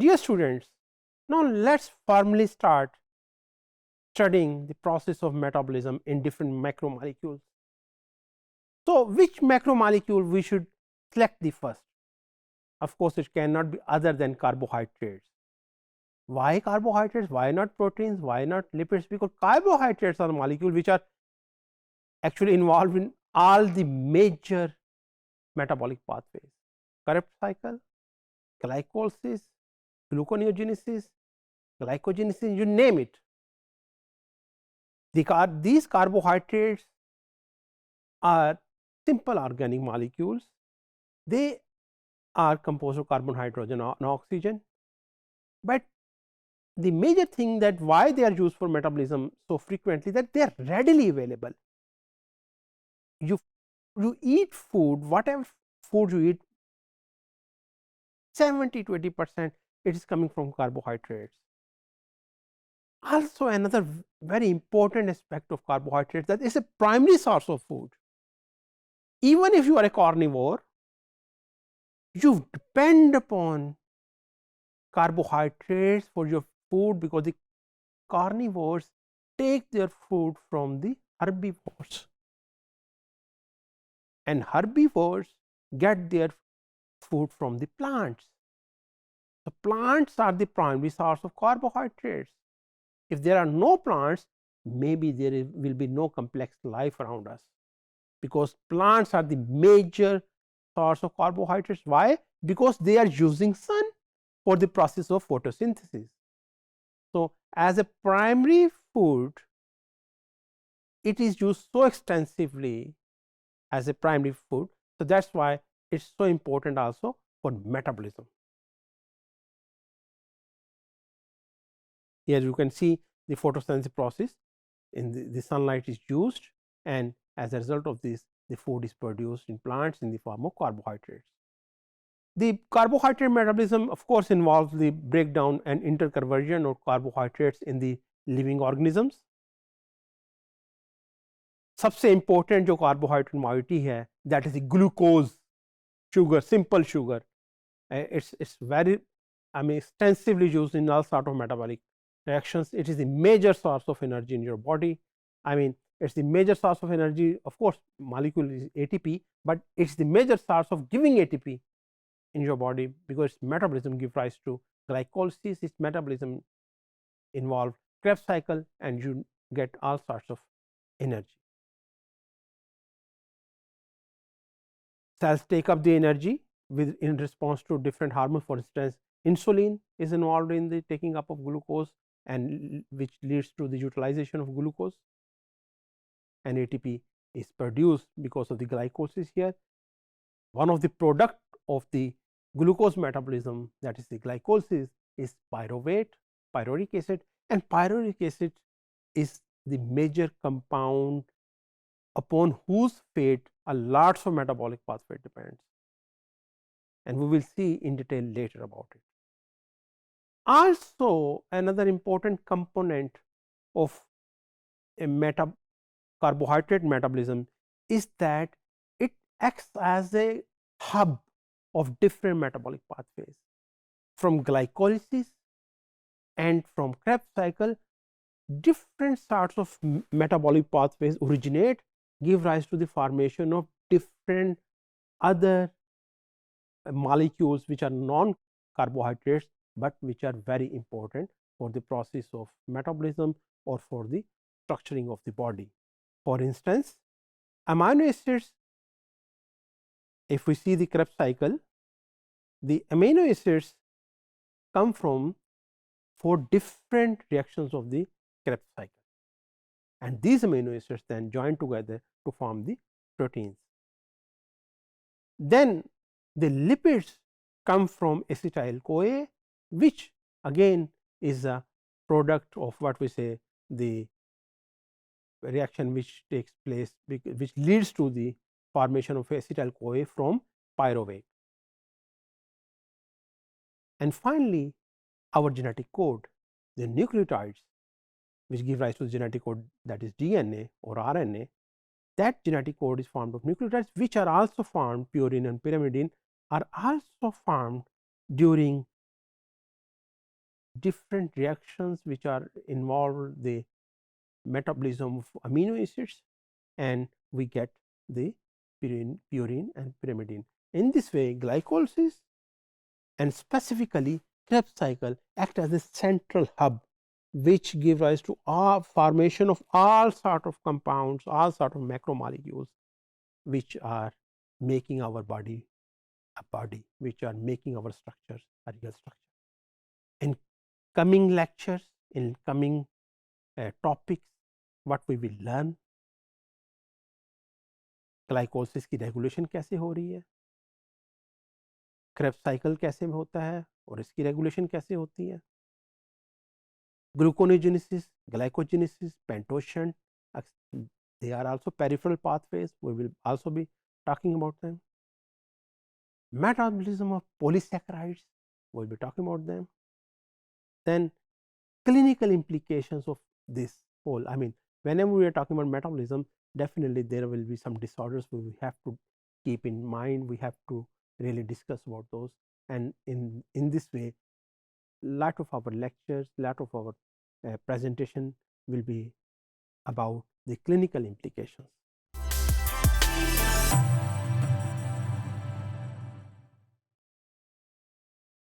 dear students, now let us formally start studying the process of metabolism in different macromolecules. So, which macromolecule we should select the first? Of course, it cannot be other than carbohydrates. Why carbohydrates? Why not proteins? Why not lipids? Because carbohydrates are molecules which are actually involved in all the major metabolic pathways: Krebs cycle, glycolysis, gluconeogenesis, glycogenesis, you name it. These carbohydrates are simple organic molecules. They are composed of carbon, hydrogen and oxygen, but the major thing that why they are used for metabolism so frequently, that they are readily available. You eat food, whatever food you eat, 70-20% it is coming from carbohydrates. Also, another very important aspect of carbohydrates, that is a primary source of food. Even if you are a carnivore, you depend upon carbohydrates for your food, because the carnivores take their food from the herbivores, and herbivores get their food from the plants. The plants are the primary source of carbohydrates. If there are no plants, maybe there will be no complex life around us, because plants are the major source of carbohydrates. Why? Because they are using sun for the process of photosynthesis. So, as a primary food, it is used so extensively as a primary food. So, that is why it is so important also for metabolism. Here you can see the photosynthesis process. In the sunlight is used, and as a result of this, the food is produced in plants in the form of carbohydrates. The carbohydrate metabolism, of course, involves the breakdown and interconversion of carbohydrates in the living organisms. सबसे important जो carbohydrate moiety है, that is the glucose, sugar, simple sugar. It's very, extensively used in all sort of metabolic reactions. It is the major source of energy in your body. It's the major source of energy. Of course, molecule is ATP, but it's the major source of giving ATP in your body, because metabolism gives rise to glycolysis. Its metabolism involves Krebs cycle, and you get all sorts of energy. Cells take up the energy in response to different hormones. For instance, insulin is involved in the taking up of glucose, and which leads to the utilization of glucose, and ATP is produced because of the glycolysis here. One of the product of the glucose metabolism, that is the glycolysis, is pyruvic acid, and pyruvic acid is the major compound upon whose fate a lots of metabolic pathway depends, and we will see in detail later about it. Also, another important component of a carbohydrate metabolism is that it acts as a hub of different metabolic pathways. From glycolysis and from Krebs cycle, different sorts of metabolic pathways originate, give rise to the formation of different other molecules which are non-carbohydrates, but which are very important for the process of metabolism or for the structuring of the body. For instance, amino acids, if we see the Krebs cycle, the amino acids come from 4 different reactions of the Krebs cycle, and these amino acids then join together to form the proteins. Then the lipids come from acetyl CoA, which again is a product of what we say the reaction which takes place, which leads to the formation of acetyl CoA from pyruvate. And finally, our genetic code, the nucleotides, which give rise to the genetic code, that is DNA or RNA. That genetic code is formed of nucleotides, which are also formed, purine and pyrimidine are also formed during different reactions which are involved the metabolism of amino acids, and we get the purine and pyrimidine. In this way, glycolysis and specifically Krebs cycle act as a central hub which give rise to formation of all sort of compounds, all sort of macromolecules which are making our body a body, which are making our structures a real structure. In coming lectures, in coming topics, what we will learn, glycolysis की regulation कैसे हो रही है, Krebs cycle कैसे होता है और इसकी रेगुलेशन कैसे होती है, gluconeogenesis, glycogenesis, pentosan, they are also peripheral pathways, we will also be talking about them. Metabolism of polysaccharides, we will be talking about them. Then clinical implications of this whole, I mean, whenever we are talking about metabolism, definitely there will be some disorders we have to keep in mind, we have to really discuss about those, and in this way, lot of our lectures, lot of our presentation will be about the clinical implications.